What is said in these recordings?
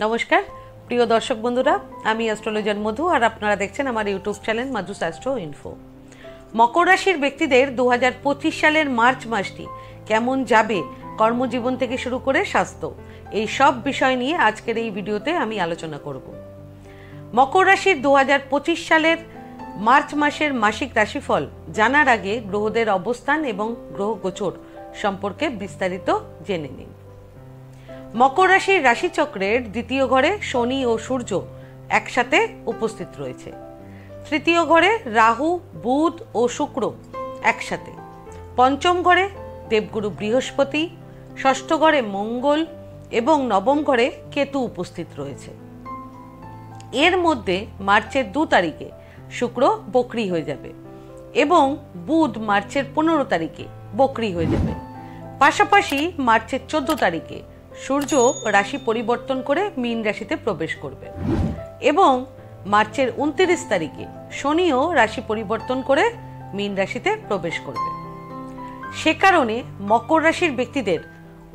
নমস্কার প্রিয় দর্শক বন্ধুরা, আমি অ্যাস্ট্রোলজার মধু আর আপনারা দেখছেন আমার YouTube channel Madhu's astro info. মকর রাশির ব্যক্তিদের 2025 সালের মার্চ মাসটি কেমন যাবে, কর্মজীবন থেকে শুরু করে স্বাস্থ্য, এই সব বিষয় নিয়ে আজকের এই ভিডিওতে আমি আলোচনা করব। মকর রাশির 2025 সালের মার্চ মাসের মাসিক রাশিফল জানার আগে গ্রহদের অবস্থান এবং গ্রহ গোচর সম্পর্কে বিস্তারিত জেনে নিন। মকর রাশির রাশিচক্রের দ্বিতীয় ঘরে শনি ও সূর্য একসাথে উপস্থিত রয়েছে। তৃতীয় ঘরে রাহু, বুধ ও শুক্র একসাথে। পঞ্চম ঘরে দেবগুরু বৃহস্পতি, ষষ্ঠ ঘরে মঙ্গল এবং নবম ঘরে কেতু উপস্থিত রয়েছে। এর মধ্যে মার্চের 2 তারিখে শুক্র বক্রী হয়ে যাবে এবং বুধ মার্চের 15 তারিখে বক্রী হয়ে যাবে। পাশাপাশি মার্চের 14 তারিখে সূর্য রাশি পরিবর্তন করে মীন রাশিতে প্রবেশ করবে এবং মার্চের 29 তারিখে শনিও রাশি পরিবর্তন করে মীন রাশিতে প্রবেশ করবে। সে কারণে মকর রাশির ব্যক্তিদের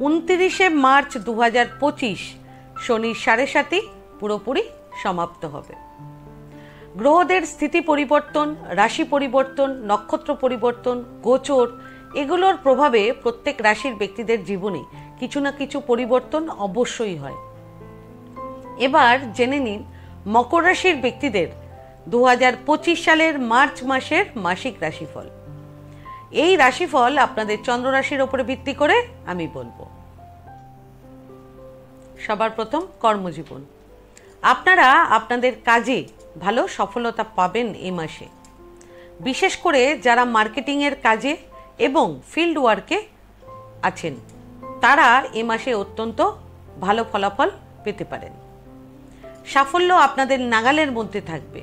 29শে মার্চ 2025 শনির 7.5 পুরোপুরি সমাপ্ত হবে। গ্রহদের স্থিতি পরিবর্তন, রাশি পরিবর্তন, নক্ষত্র পরিবর্তন, গোচর এগুলোর প্রভাবে প্রত্যেক রাশির ব্যক্তিদের জীবনে কিছু না কিছু পরিবর্তন অবশ্যই হয়। এবার জেনে নিন মকর রাশির ব্যক্তিদের 2025 সালের মার্চ মাসের মাসিক রাশিফল। এই রাশিফল আপনাদের চন্দ্র রাশির উপরে ভিত্তি করে আমি বলবো। সবার প্রথম কর্মজীবন। আপনারা আপনাদের কাজে ভালো সফলতা পাবেন এই মাসে। বিশেষ করে যারা মার্কেটিংয়ের কাজে এবং ফিল্ড ওয়ার্কে আছেন তারা এ মাসে অত্যন্ত ভালো ফলাফল পেতে পারেন। সাফল্য আপনাদের নাগালের মধ্যে থাকবে,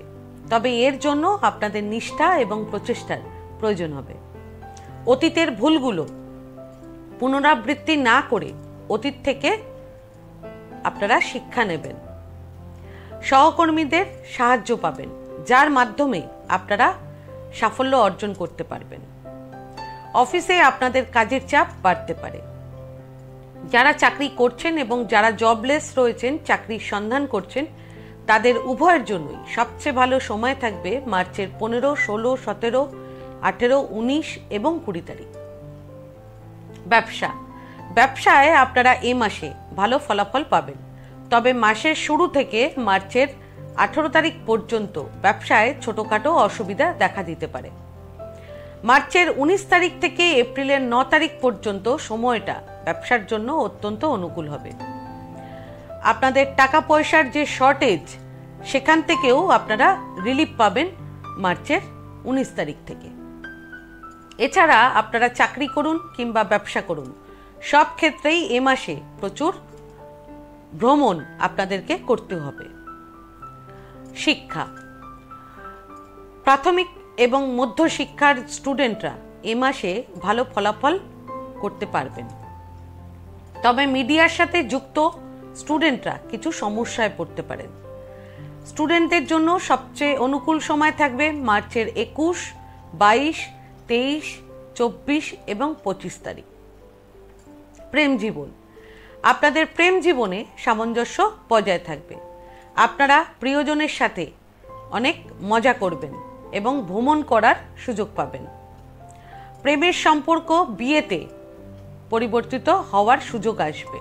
তবে এর জন্য আপনাদের নিষ্ঠা এবং প্রচেষ্টার প্রয়োজন হবে। অতীতের ভুলগুলো পুনরাবৃত্তি না করে অতীত থেকে আপনারা শিক্ষা নেবেন। সহকর্মীদের সাহায্য পাবেন, যার মাধ্যমে আপনারা সাফল্য অর্জন করতে পারবেন। অফিসে আপনাদের কাজের চাপ বাড়তে পারে। যারা চাকরি করছেন এবং যারা জবলেস রয়েছেন, চাকরির সন্ধান করছেন, তাদের উভয়ের জন্যই সবচেয়ে ভালো সময় থাকবে মার্চের 15, 16, 17, 18, 19 এবং 20 তারিখ। ব্যবসায় আপনারা এ মাসে ভালো ফলাফল পাবেন, তবে মাসের শুরু থেকে মার্চের 18 তারিখ পর্যন্ত ব্যবসায় ছোটখাটো অসুবিধা দেখা দিতে পারে। মার্চের 19 তারিখ থেকে এপ্রিলের 9 তারিখ পর্যন্ত সময়টা ব্যবসার জন্য অত্যন্ত অনুকূল হবে। আপনাদের টাকা পয়সার যে শর্টেজ সেখান থেকেও আপনারা রিলিফ পাবেন মার্চের 19 তারিখ থেকে। এছাড়া আপনারা চাকরি করুন কিংবা ব্যবসা করুন, সব ক্ষেত্রেই এ মাসে প্রচুর ভ্রমণ আপনাদেরকে করতে হবে। শিক্ষা। প্রাথমিক এবং মধ্য শিক্ষার স্টুডেন্টরা এ মাসে ভালো ফলাফল করতে পারবেন, তবে মিডিয়ার সাথে যুক্ত স্টুডেন্টরা কিছু সমস্যায় পড়তে পারেন। স্টুডেন্টদের জন্য সবচেয়ে অনুকূল সময় থাকবে মার্চের 21, 22, 23, 24 এবং 25 তারিখ। প্রেম জীবন। আপনাদের প্রেম জীবনে সামঞ্জস্য বজায় থাকবে। আপনারা প্রিয়জনের সাথে অনেক মজা করবেন এবং ভ্রমণ করার সুযোগ পাবেন। প্রেমের সম্পর্ক বিয়েতে পরিবর্তিত হওয়ার সুযোগ আসবে।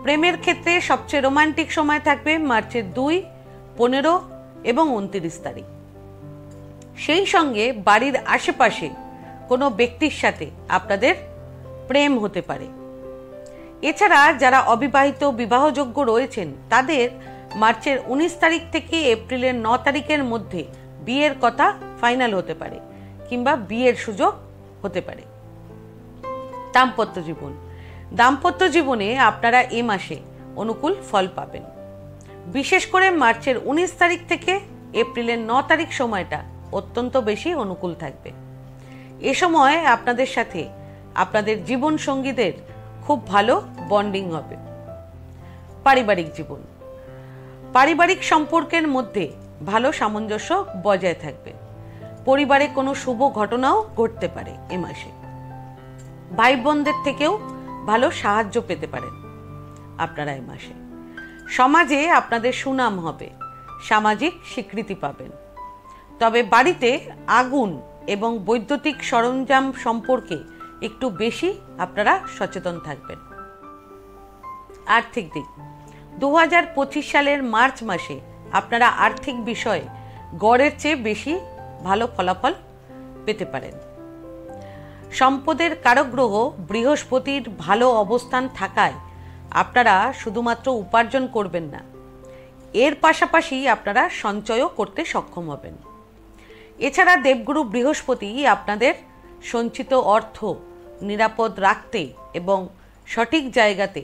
প্রেমের ক্ষেত্রে সবচেয়ে রোমান্টিক সময় থাকবে মার্চের 2, 15 এবং 29 তারিখ। সেই সঙ্গে বাড়ির আশেপাশে কোনো ব্যক্তির সাথে আপনাদের প্রেম হতে পারে। এছাড়া যারা অবিবাহিত বিবাহযোগ্য রয়েছেন তাদের মার্চের 19 তারিখ থেকে এপ্রিলের 9 তারিখের মধ্যে বিয়ের কথা ফাইনাল হতে পারে কিংবা বিয়ের সুযোগ হতে পারে। দাম্পত্য জীবনে আপনারা এ মাসে অনুকূল ফল পাবেন। বিশেষ করে মার্চের 19 তারিখ থেকে এপ্রিলের 9 তারিখ সময়টা অত্যন্ত বেশি অনুকূল থাকবে। এ সময় আপনাদের সাথে আপনাদের জীবন সঙ্গীদের খুব ভালো বন্ডিং হবে। পারিবারিক সম্পর্কের মধ্যে ভালো সামঞ্জস্য বজায় থাকবে। পরিবারে কোনো শুভ ঘটনাও ঘটতে পারে এ মাসে। ভাই বোনদের থেকেও ভালো সাহায্য পেতে পারেন আপনারা এ মাসে। সমাজে আপনাদের সুনাম হবে, সামাজিক স্বীকৃতি পাবেন। তবে বাড়িতে আগুন এবং বৈদ্যুতিক সরঞ্জাম সম্পর্কে একটু বেশি আপনারা সচেতন থাকবেন। আর্থিক দিক, 2025 সালের মার্চ মাসে আপনারা আর্থিক বিষয়ে গড়ের চেয়ে বেশি ভালো ফলাফল পেতে পারেন। সম্পদের কারক গ্রহ বৃহস্পতির ভালো অবস্থান থাকায় আপনারা শুধুমাত্র উপার্জন করবেন না, এর পাশাপাশি আপনারা সঞ্চয়ও করতে সক্ষম হবেন। এছাড়া দেবগুরু বৃহস্পতি আপনাদের সঞ্চিত অর্থ নিরাপদ রাখতে এবং সঠিক জায়গাতে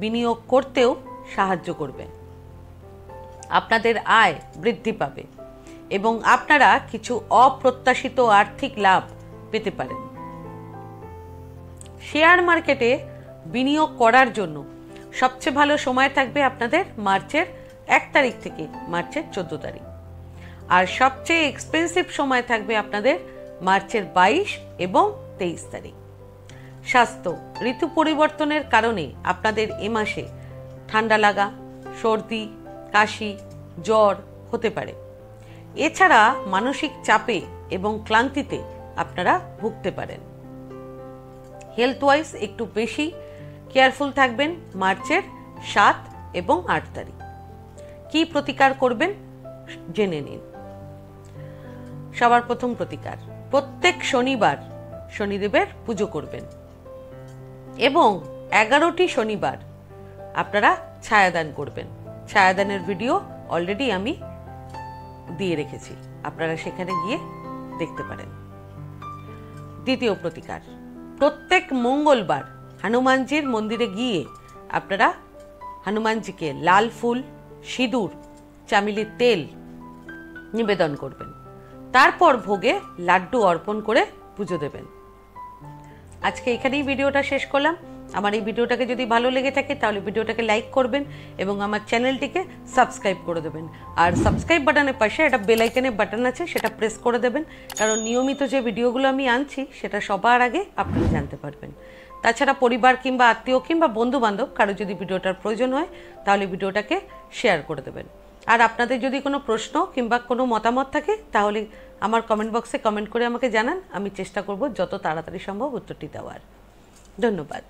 বিনিয়োগ করতেও সাহায্য করবে। আপনাদের আয় বৃদ্ধি পাবে এবং আপনারা কিছু অপ্রত্যাশিত আর্থিক লাভ পেতে পারেন। শেয়ার মার্কেটে বিনিয়োগ করার জন্য সবচেয়ে ভালো সময় থাকবে আপনাদের মার্চের 1 তারিখ থেকে মার্চের 14 তারিখ, আর সবচেয়ে এক্সপেন্সিভ সময় থাকবে আপনাদের মার্চের 22 এবং 23 তারিখ। স্বাস্থ্য, ঋতু পরিবর্তনের কারণে আপনাদের এ মাসে ঠান্ডা লাগা, সর্দি, কাশি, জ্বর হতে পারে। এছাড়া মানসিক চাপে এবং ক্লান্তিতে আপনারা ভুগতে পারেন। হেলথ ওয়াইজ একটু বেশি কেয়ারফুল থাকবেন মার্চের 7 এবং 8 তারিখ। কি প্রতিকার করবেন জেনে নিন। সবার প্রথম প্রতিকার, প্রত্যেক শনিবার শনিদেবের পুজো করবেন এবং 11টি শনিবার আপনারা ছায়াদান করবেন। ছায়াদানের ভিডিও অলরেডি আমি দিয়ে রেখেছি, আপনারা সেখানে গিয়ে দেখতে পারেন। দ্বিতীয় প্রতিকার, প্রত্যেক মঙ্গলবার হনুমানজির মন্দিরে গিয়ে আপনারা হনুমানজিকে লাল ফুল, সিঁদুর, চামেলির তেল নিবেদন করবেন। তারপর ভোগে লাড্ডু অর্পণ করে পুজো দেবেন। আজকে এখানেই ভিডিওটা শেষ করলাম। আমার এই ভিডিওটাকে যদি ভালো লেগে থাকে তাহলে ভিডিওটাকে লাইক করবেন এবং আমার চ্যানেলটিকে সাবস্ক্রাইব করে দেবেন। আর সাবস্ক্রাইব বাটনের পাশে একটা বেল আইকনের বাটন আছে, সেটা প্রেস করে দেবেন, কারণ নিয়মিত যে ভিডিওগুলো আমি আনছি সেটা সবার আগে আপনারা জানতে পারবেন। তাছাড়া পরিবার কিংবা আত্মীয় কিংবা বন্ধু বান্ধব কারো যদি ভিডিওটার প্রয়োজন হয় তাহলে ভিডিওটাকে শেয়ার করে দেবেন। আর আপনাদের যদি কোনো প্রশ্ন কিংবা কোনো মতামত থাকে তাহলে আমার কমেন্ট বক্সে কমেন্ট করে আমাকে জানান, আমি চেষ্টা করব যত তাড়াতাড়ি সম্ভব উত্তরটি দেওয়ার। ধন্যবাদ।